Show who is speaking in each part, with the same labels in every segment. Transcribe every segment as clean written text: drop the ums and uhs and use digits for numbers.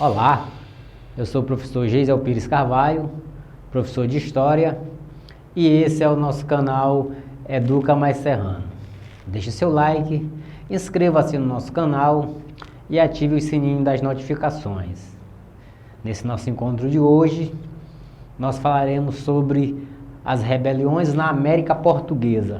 Speaker 1: Olá, eu sou o professor Geisel Pires Carvalho, professor de História, e esse é o nosso canal Educa Mais Serrano. Deixe seu like, inscreva-se no nosso canal e ative o sininho das notificações. Nesse nosso encontro de hoje, nós falaremos sobre as rebeliões na América Portuguesa,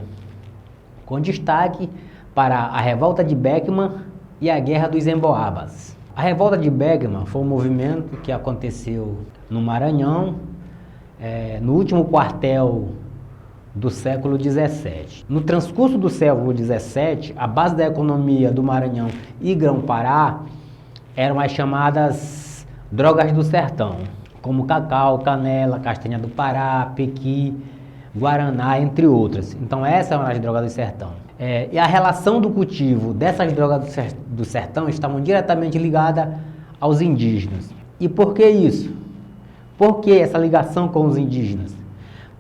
Speaker 1: com destaque para a Revolta de Beckman e a Guerra dos Emboabas. A Revolta de Beckman foi um movimento que aconteceu no Maranhão, no último quartel do século XVII. No transcurso do século XVII, a base da economia do Maranhão e Grão-Pará eram as chamadas drogas do sertão, como cacau, canela, castanha do Pará, pequi, guaraná, entre outras. Então essas eram as drogas do sertão. E a relação do cultivo dessas drogas do sertão estavam diretamente ligadas aos indígenas. E por que isso? Por que essa ligação com os indígenas?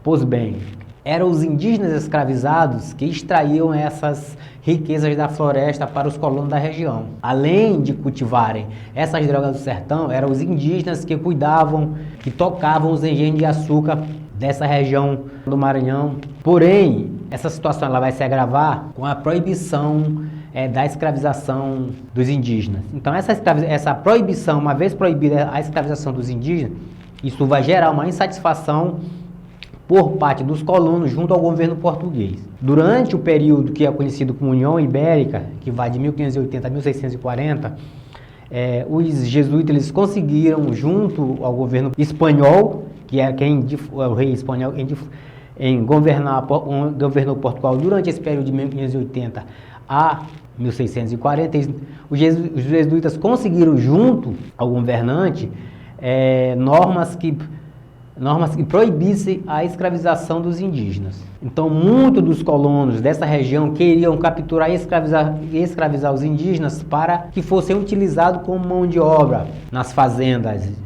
Speaker 1: Pois bem, eram os indígenas escravizados que extraíam essas riquezas da floresta para os colonos da região. Além de cultivarem essas drogas do sertão, eram os indígenas que cuidavam, que tocavam os engenhos de açúcar dessa região do Maranhão. Porém, essa situação ela vai se agravar com a proibição da escravização dos indígenas. Então essa proibição, uma vez proibida a escravização dos indígenas, isso vai gerar uma insatisfação por parte dos colonos junto ao governo português. Durante o período que é conhecido como União Ibérica, que vai de 1580 a 1640, os jesuítas eles conseguiram, junto ao governo espanhol, que é o rei espanhol governou Portugal durante esse período de 1580 a 1640, os jesuítas conseguiram, junto ao governante, normas que proibissem a escravização dos indígenas. Então, muitos dos colonos dessa região queriam capturar e escravizar os indígenas para que fossem utilizados como mão de obra nas fazendas,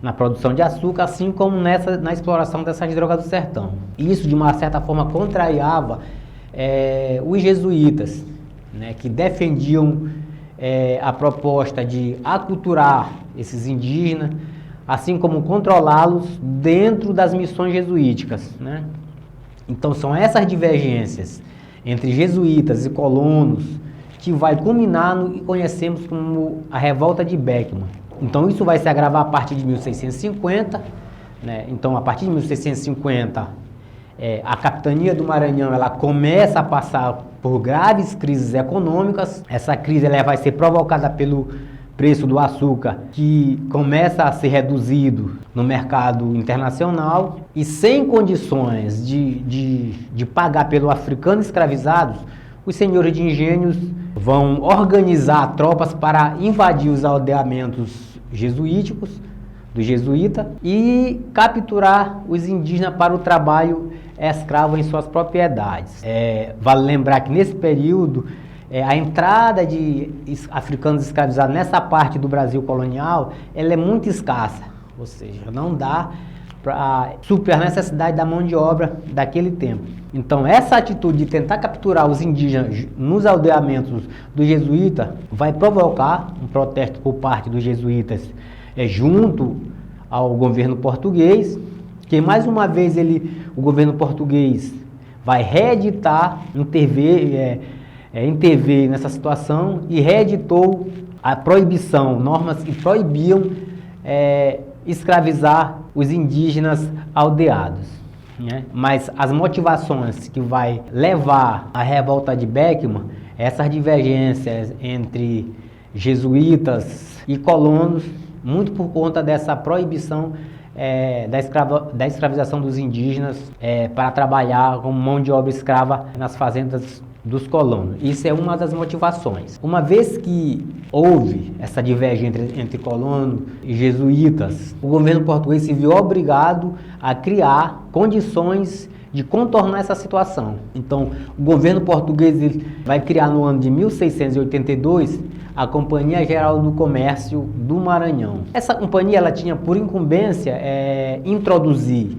Speaker 1: na produção de açúcar, assim como na exploração dessas drogas do sertão. Isso, de uma certa forma, contrariava os jesuítas, né, que defendiam a proposta de aculturar esses indígenas, assim como controlá-los dentro das missões jesuíticas, né? Então são essas divergências entre jesuítas e colonos que vai culminar no que conhecemos como a Revolta de Beckman. Então isso vai se agravar a partir de 1650, né? Então a partir de 1650 a capitania do Maranhão ela começa a passar por graves crises econômicas. Essa crise ela vai ser provocada pelo preço do açúcar, que começa a ser reduzido no mercado internacional, e sem condições de pagar pelo africano escravizados, os senhores de engenhos vão organizar tropas para invadir os aldeamentos jesuíticos, do jesuíta, e capturar os indígenas para o trabalho escravo em suas propriedades. Vale lembrar que nesse período, a entrada de africanos escravizados nessa parte do Brasil colonial, ela é muito escassa, ou seja, não dá para suprir a necessidade da mão de obra daquele tempo. Então essa atitude de tentar capturar os indígenas nos aldeamentos do jesuíta vai provocar um protesto por parte dos jesuítas junto ao governo português, que mais uma vez o governo português vai reeditar, intervir nessa situação e reeditou a proibição, normas que proibiam escravizar os indígenas aldeados, né? Mas as motivações que vai levar à Revolta de Beckman, essas divergências entre jesuítas e colonos, muito por conta dessa proibição da escravização dos indígenas para trabalhar como mão de obra escrava nas fazendas dos colonos. Isso é uma das motivações. Uma vez que houve essa divergência entre colonos e jesuítas, o governo português se viu obrigado a criar condições de contornar essa situação. Então, o governo português vai criar no ano de 1682 a Companhia Geral do Comércio do Maranhão. Essa companhia ela tinha por incumbência introduzir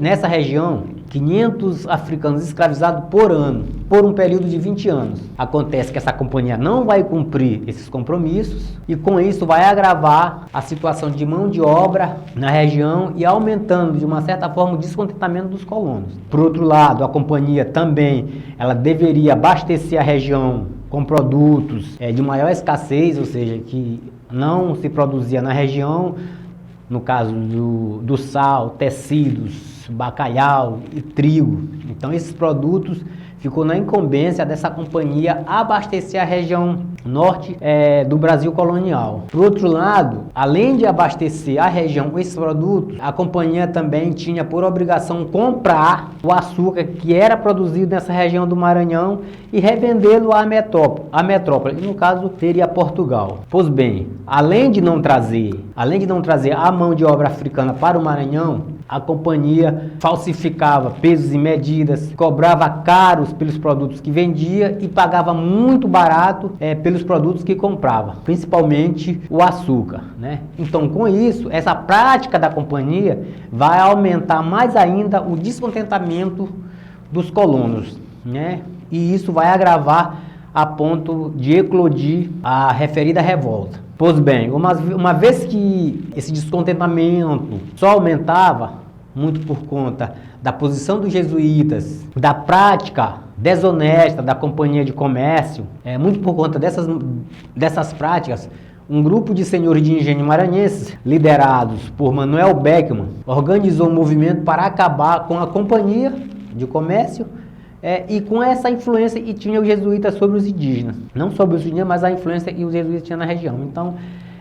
Speaker 1: nessa região 500 africanos escravizados por ano, por um período de 20 anos. Acontece que essa companhia não vai cumprir esses compromissos e com isso vai agravar a situação de mão de obra na região e aumentando de uma certa forma o descontentamento dos colonos. Por outro lado, a companhia também ela deveria abastecer a região com produtos de maior escassez, ou seja, que não se produzia na região, no caso do sal, tecidos, bacalhau e trigo. Então esses produtos ficou na incumbência dessa companhia abastecer a região norte do Brasil colonial. Por outro lado, além de abastecer a região com esses produtos, a companhia também tinha por obrigação comprar o açúcar que era produzido nessa região do Maranhão e revendê-lo à metrópole, que no caso seria Portugal. Pois bem, além de não trazer a mão de obra africana para o Maranhão, a companhia falsificava pesos e medidas, cobrava caros pelos produtos que vendia e pagava muito barato pelos produtos que comprava, principalmente o açúcar, né? Então, com isso, essa prática da companhia vai aumentar mais ainda o descontentamento dos colonos, né? E isso vai agravar a ponto de eclodir a referida revolta. Pois bem, uma vez que esse descontentamento só aumentava, muito por conta da posição dos jesuítas, da prática desonesta da companhia de comércio, muito por conta dessas práticas, um grupo de senhores de engenho maranhenses, liderados por Manuel Beckmann, organizou um movimento para acabar com a companhia de comércio e com essa influência que tinha os jesuítas sobre os indígenas. Não sobre os indígenas, mas a influência que os jesuítas tinham na região. Então,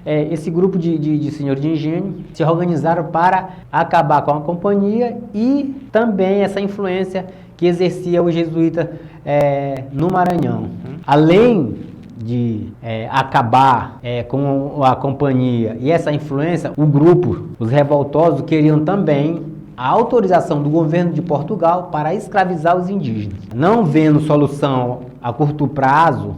Speaker 1: esse grupo de senhores de engenho se organizaram para acabar com a companhia e também essa influência que exercia o jesuíta no Maranhão. Além de acabar com a companhia e essa influência, o grupo, os revoltosos, queriam também a autorização do governo de Portugal para escravizar os indígenas. Não vendo solução a curto prazo,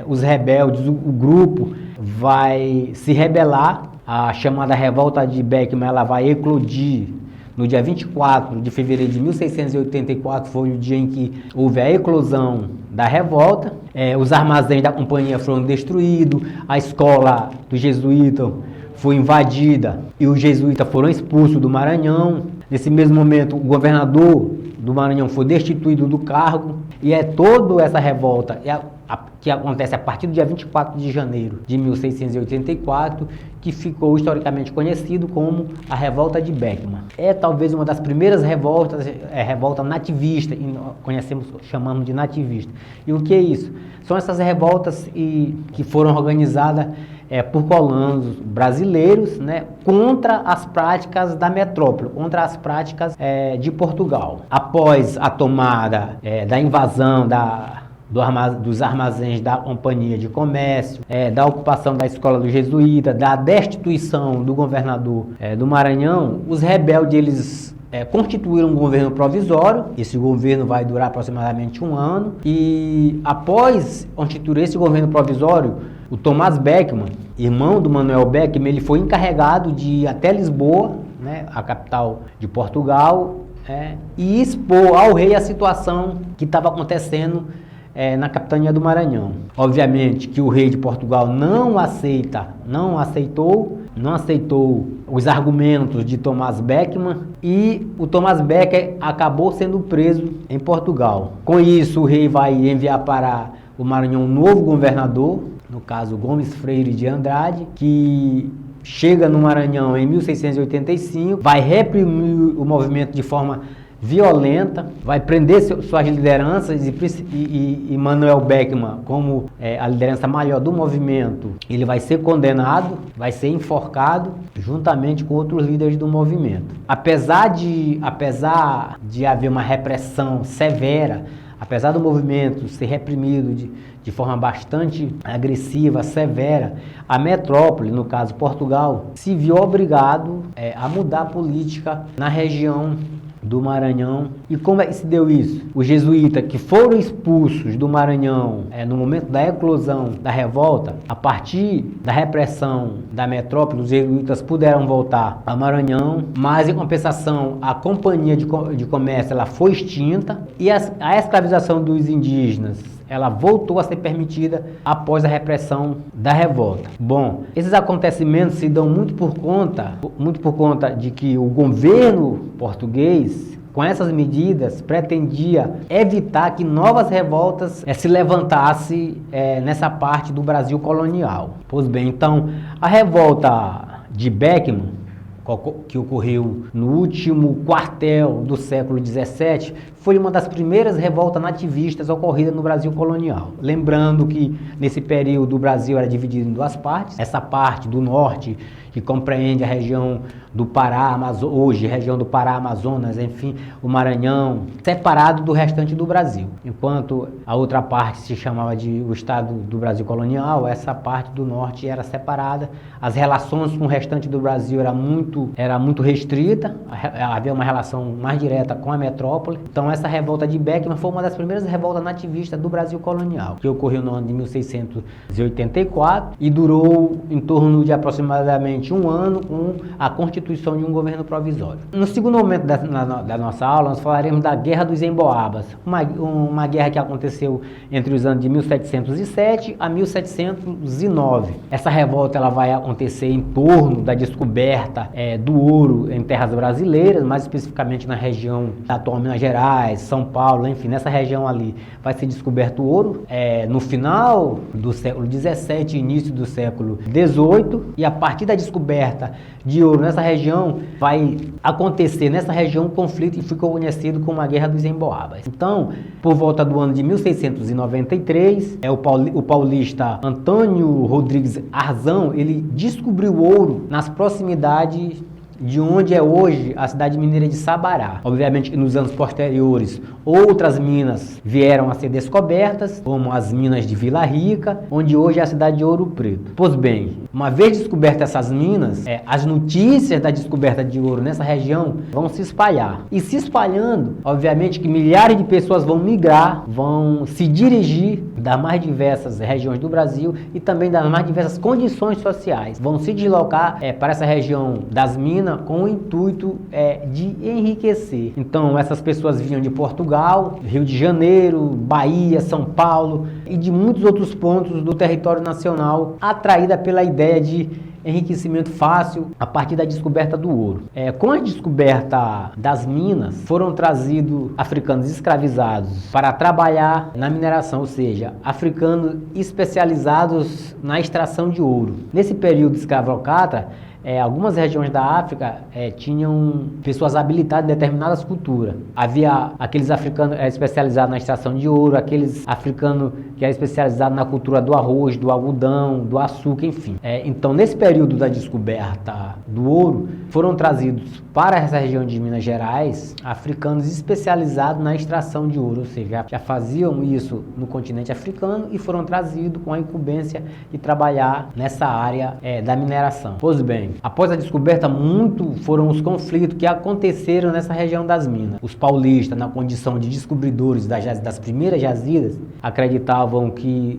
Speaker 1: os rebeldes, o grupo vai se rebelar. A chamada revolta de Beckmann, ela vai eclodir no dia 24 de fevereiro de 1684, foi o dia em que houve a eclosão da revolta. Os armazéns da companhia foram destruídos, a escola do jesuíta foi invadida e os jesuítas foram expulsos do Maranhão. Nesse mesmo momento, o governador do Maranhão foi destituído do cargo e toda essa revolta que acontece a partir do dia 24 de janeiro de 1684, que ficou historicamente conhecido como a Revolta de Beckmann. É talvez uma das primeiras revoltas, revolta nativista, e chamamos de nativista. E o que é isso? São essas revoltas que foram organizadas por colonos brasileiros, né, contra as práticas da metrópole, contra as práticas de Portugal. Após a tomada da invasão dos armazéns da companhia de comércio, da ocupação da escola do jesuíta, da destituição do governador do Maranhão, os rebeldes eles constituíram um governo provisório. Esse governo vai durar aproximadamente um ano e após constituir esse governo provisório, o Tomás Beckmann, irmão do Manuel Beckmann, ele foi encarregado de ir até Lisboa, né, a capital de Portugal, e expor ao rei a situação que estava acontecendo na capitania do Maranhão. Obviamente que o rei de Portugal não aceitou os argumentos de Tomás Beckmann e o Tomás Beckmann acabou sendo preso em Portugal. Com isso, o rei vai enviar para o Maranhão um novo governador, no caso Gomes Freire de Andrade, que chega no Maranhão em 1685, vai reprimir o movimento de forma violenta, vai prender suas lideranças e Manuel Beckmann, como a liderança maior do movimento, ele vai ser condenado, vai ser enforcado juntamente com outros líderes do movimento. Apesar de haver uma repressão severa, apesar do movimento ser reprimido de forma bastante agressiva, severa, a metrópole, no caso Portugal, se viu obrigado a mudar a política na região do Maranhão. E como é que se deu isso? Os jesuítas que foram expulsos do Maranhão no momento da eclosão da revolta, a partir da repressão da metrópole, os jesuítas puderam voltar ao Maranhão, mas em compensação a companhia de comércio ela foi extinta e a escravização dos indígenas ela voltou a ser permitida após a repressão da revolta. Bom, esses acontecimentos se dão muito por conta de que o governo português, com essas medidas, pretendia evitar que novas revoltas se levantassem nessa parte do Brasil colonial. Pois bem, então, a revolta de Beckman, que ocorreu no último quartel do século XVII, foi uma das primeiras revoltas nativistas ocorridas no Brasil colonial. Lembrando que nesse período o Brasil era dividido em duas partes, essa parte do norte, que compreende a região do Pará, hoje região do Pará, Amazonas, enfim, o Maranhão, separado do restante do Brasil. Enquanto a outra parte se chamava de o estado do Brasil colonial, essa parte do norte era separada, as relações com o restante do Brasil era muito restrita, havia uma relação mais direta com a metrópole. Então essa revolta de Beckman foi uma das primeiras revoltas nativistas do Brasil colonial, que ocorreu no ano de 1684 e durou em torno de aproximadamente um ano com a constituição de um governo provisório. No segundo momento da nossa aula, nós falaremos da Guerra dos Emboabas, uma guerra que aconteceu entre os anos de 1707 a 1709. Essa revolta ela vai acontecer em torno da descoberta do ouro em terras brasileiras, mais especificamente na região da atual Minas Gerais, São Paulo, enfim, nessa região ali vai ser descoberto o ouro no final do século XVII e início do século XVIII, e a partir da descoberta de ouro nessa região, vai acontecer nessa região um conflito que ficou conhecido como a Guerra dos Emboabas. Então, por volta do ano de 1693, o paulista Antônio Rodrigues Arzão, ele descobriu ouro nas proximidades de onde é hoje a cidade mineira de Sabará. Obviamente que nos anos posteriores outras minas vieram a ser descobertas, como as minas de Vila Rica, onde hoje é a cidade de Ouro Preto. Pois bem, uma vez descobertas essas minas, as notícias da descoberta de ouro nessa região vão se espalhar. E se espalhando, obviamente que milhares de pessoas vão migrar, vão se dirigir das mais diversas regiões do Brasil e também das mais diversas condições sociais. Vão se deslocar para essa região das minas com o intuito de enriquecer. Então, essas pessoas vinham de Portugal, Rio de Janeiro, Bahia, São Paulo e de muitos outros pontos do território nacional, atraída pela ideia de enriquecimento fácil a partir da descoberta do ouro. Com a descoberta das minas, foram trazidos africanos escravizados para trabalhar na mineração, ou seja, africanos especializados na extração de ouro. Nesse período escravocrata, algumas regiões da África tinham pessoas habilitadas em determinadas culturas. Havia aqueles africanos especializados na extração de ouro, aqueles africanos que eram especializados na cultura do arroz, do algodão, do açúcar, enfim. Então, nesse período da descoberta do ouro, foram trazidos para essa região de Minas Gerais africanos especializados na extração de ouro, ou seja, já faziam isso no continente africano e foram trazidos com a incumbência de trabalhar nessa área da mineração. Pois bem, após a descoberta, foram os conflitos que aconteceram nessa região das minas. Os paulistas, na condição de descobridores das primeiras jazidas, acreditavam que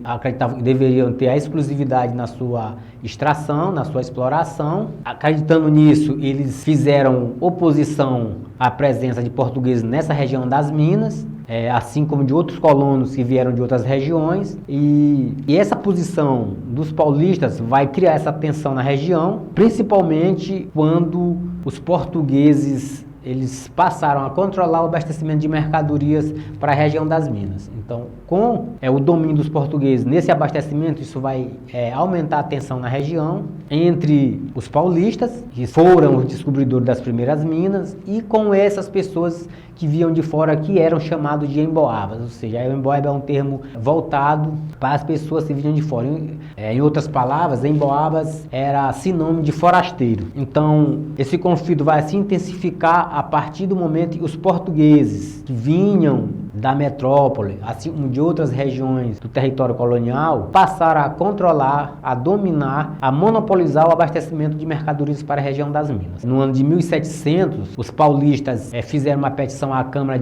Speaker 1: deveriam ter a exclusividade na sua extração, na sua exploração. Acreditando nisso, eles fizeram oposição à presença de portugueses nessa região das minas, assim como de outros colonos que vieram de outras regiões, e essa posição dos paulistas vai criar essa tensão na região, principalmente quando os portugueses eles passaram a controlar o abastecimento de mercadorias para a região das minas. Então, com o domínio dos portugueses nesse abastecimento, isso vai aumentar a tensão na região entre os paulistas, que foram os descobridores das primeiras minas, e com essas pessoas que vinham de fora, que eram chamados de emboabas, ou seja, o emboaba é um termo voltado para as pessoas que vinham de fora. Em outras palavras, emboabas era sinônimo de forasteiro. Então, esse conflito vai se intensificar a partir do momento que os portugueses que vinham da metrópole, assim como de outras regiões do território colonial, passaram a controlar, a dominar, a monopolizar o abastecimento de mercadorias para a região das Minas. No ano de 1700, os paulistas fizeram uma petição à Câmara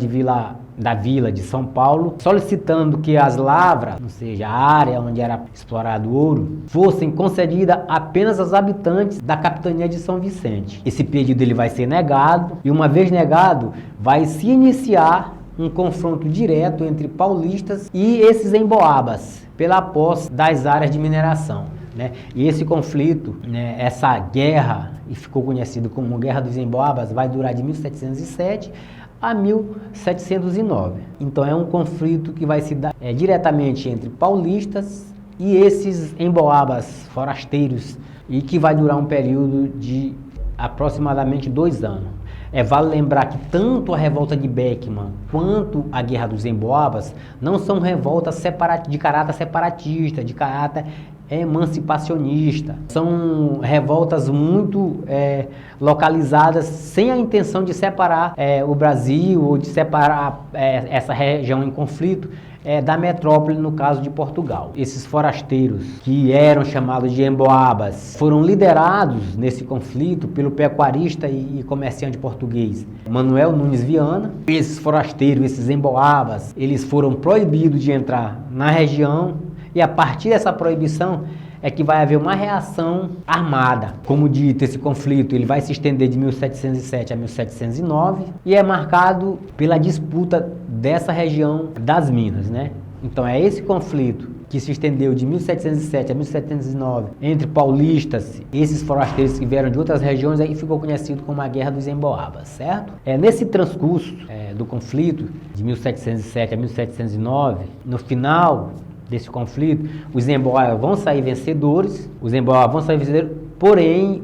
Speaker 1: da Vila de São Paulo, solicitando que as lavras, ou seja, a área onde era explorado o ouro, fossem concedidas apenas aos habitantes da capitania de São Vicente. Esse pedido ele vai ser negado, e uma vez negado, vai se iniciar um confronto direto entre paulistas e esses emboabas, pela posse das áreas de mineração. E esse conflito, essa guerra, e ficou conhecido como Guerra dos Emboabas, vai durar de 1707 a 1709. Então é um conflito que vai se dar diretamente entre paulistas e esses emboabas forasteiros, e que vai durar um período de aproximadamente 2 anos. Vale lembrar que tanto a revolta de Beckman quanto a Guerra dos Emboabas não são revoltas de caráter separatista, de caráter emancipacionista. São revoltas muito localizadas sem a intenção de separar o Brasil, ou de separar essa região em conflito da metrópole, no caso de Portugal. Esses forasteiros, que eram chamados de emboabas, foram liderados nesse conflito pelo pecuarista e comerciante português Manuel Nunes Viana. Esses forasteiros, esses emboabas, eles foram proibidos de entrar na região, e a partir dessa proibição é que vai haver uma reação armada. Como dito, esse conflito ele vai se estender de 1707 a 1709 e é marcado pela disputa dessa região das Minas, Então é esse conflito que se estendeu de 1707 a 1709 entre paulistas, esses forasteiros que vieram de outras regiões, aí ficou conhecido como a Guerra dos Emboabas, certo? Nesse transcurso do conflito de 1707 a 1709, no final desse conflito, os emboabas vão sair vencedores, porém,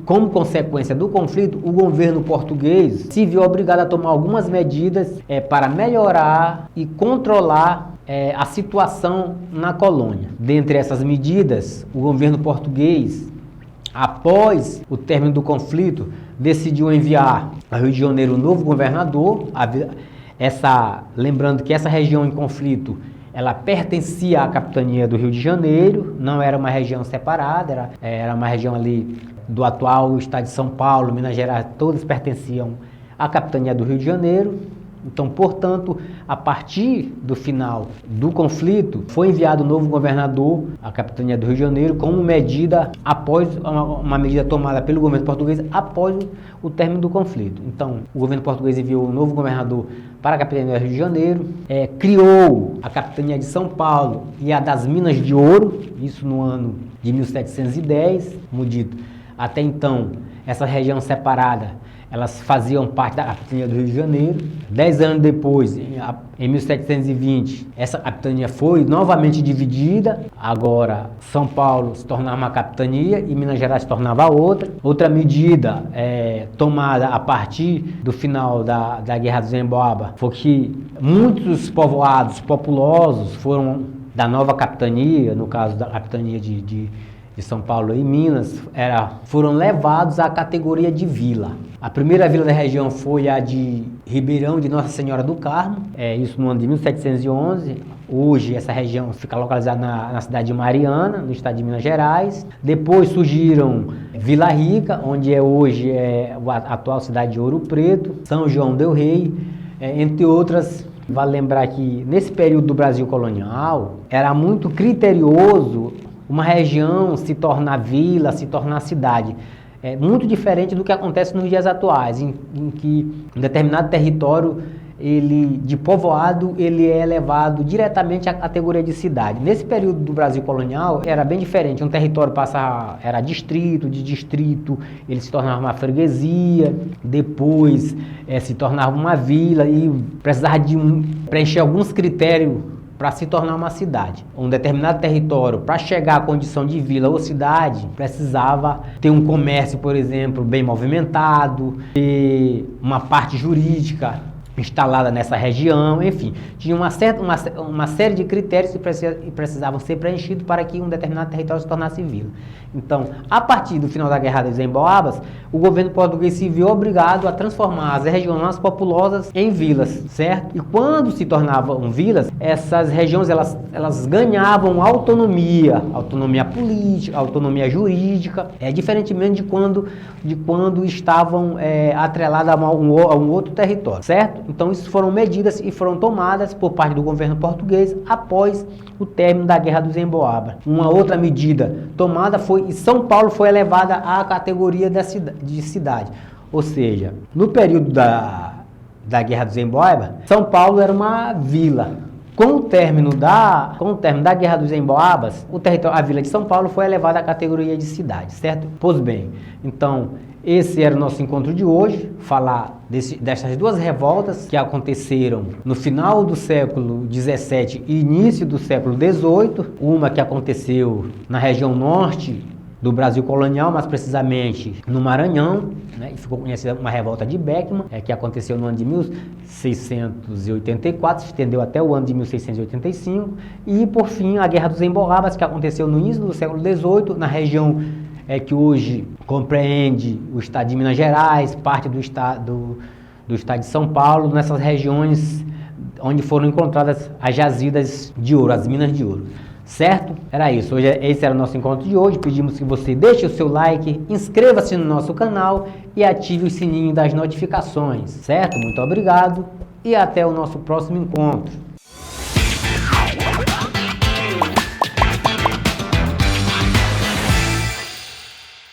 Speaker 1: como consequência do conflito, o governo português se viu obrigado a tomar algumas medidas para melhorar e controlar a situação na colônia. Dentre essas medidas, o governo português, após o término do conflito, decidiu enviar ao Rio de Janeiro um novo governador. Lembrando que essa região em conflito ela pertencia à capitania do Rio de Janeiro, não era uma região separada, era uma região ali do atual estado de São Paulo, Minas Gerais, todas pertenciam à capitania do Rio de Janeiro. Então, portanto, a partir do final do conflito, foi enviado um novo governador à capitania do Rio de Janeiro como medida após uma medida tomada pelo governo português após o término do conflito. Então, o governo português enviou um novo governador para a capitania do Rio de Janeiro, criou a capitania de São Paulo e a das Minas de Ouro, isso no ano de 1710, como dito. Até então, essa região separada, elas faziam parte da capitania do Rio de Janeiro. 10 anos depois, em 1720, essa capitania foi novamente dividida. Agora, São Paulo se tornava uma capitania e Minas Gerais se tornava outra. Outra medida tomada a partir do final da Guerra dos Emboabas foi que muitos povoados populosos foram da nova capitania, no caso da capitania de São Paulo e Minas, foram levados à categoria de vila. A primeira vila da região foi a de Ribeirão de Nossa Senhora do Carmo, isso no ano de 1711. Hoje essa região fica localizada na cidade de Mariana, no estado de Minas Gerais. Depois surgiram Vila Rica, onde hoje é a atual cidade de Ouro Preto, São João del Rei, entre outras. Vale lembrar que nesse período do Brasil colonial era muito criterioso uma região se tornar vila, se tornar cidade. É muito diferente do que acontece nos dias atuais, em que um determinado território de povoado ele é elevado diretamente à categoria de cidade. Nesse período do Brasil colonial era bem diferente. Um território era distrito, de distrito ele se tornava uma freguesia, depois se tornava uma vila e precisava de preencher alguns critérios para se tornar uma cidade. Um determinado território, para chegar à condição de vila ou cidade, precisava ter um comércio, por exemplo, bem movimentado, ter uma parte jurídica instalada nessa região, enfim, tinha uma série de critérios que precisavam ser preenchidos para que um determinado território se tornasse vila. Então, a partir do final da Guerra dos Emboabas, o governo português se viu obrigado a transformar as regiões mais populosas em vilas, certo? E quando se tornavam vilas, essas regiões elas ganhavam autonomia política, autonomia jurídica, diferentemente de quando estavam atreladas a um outro território, certo? Então, isso foram medidas e foram tomadas por parte do governo português após o término da Guerra dos Emboabas. Uma outra medida tomada foi que São Paulo foi elevada à categoria de cidade. Ou seja, no período da Guerra dos Emboabas, São Paulo era uma vila. Com o término da Guerra dos Emboabas, a vila de São Paulo foi elevada à categoria de cidade, certo? Pois bem, então, esse era o nosso encontro de hoje, falar dessas duas revoltas que aconteceram no final do século XVII e início do século XVIII, uma que aconteceu na região norte do Brasil colonial, mais precisamente no Maranhão, né, e ficou conhecida uma revolta de Beckman, que aconteceu no ano de 1684, se estendeu até o ano de 1685, e por fim a Guerra dos Emboabas, que aconteceu no início do século XVIII, na região que hoje compreende o estado de Minas Gerais, parte do estado de São Paulo, nessas regiões onde foram encontradas as jazidas de ouro, as minas de ouro. Certo? Era isso. Esse era o nosso encontro de hoje. Pedimos que você deixe o seu like, inscreva-se no nosso canal e ative o sininho das notificações. Certo? Muito obrigado e até o nosso próximo encontro.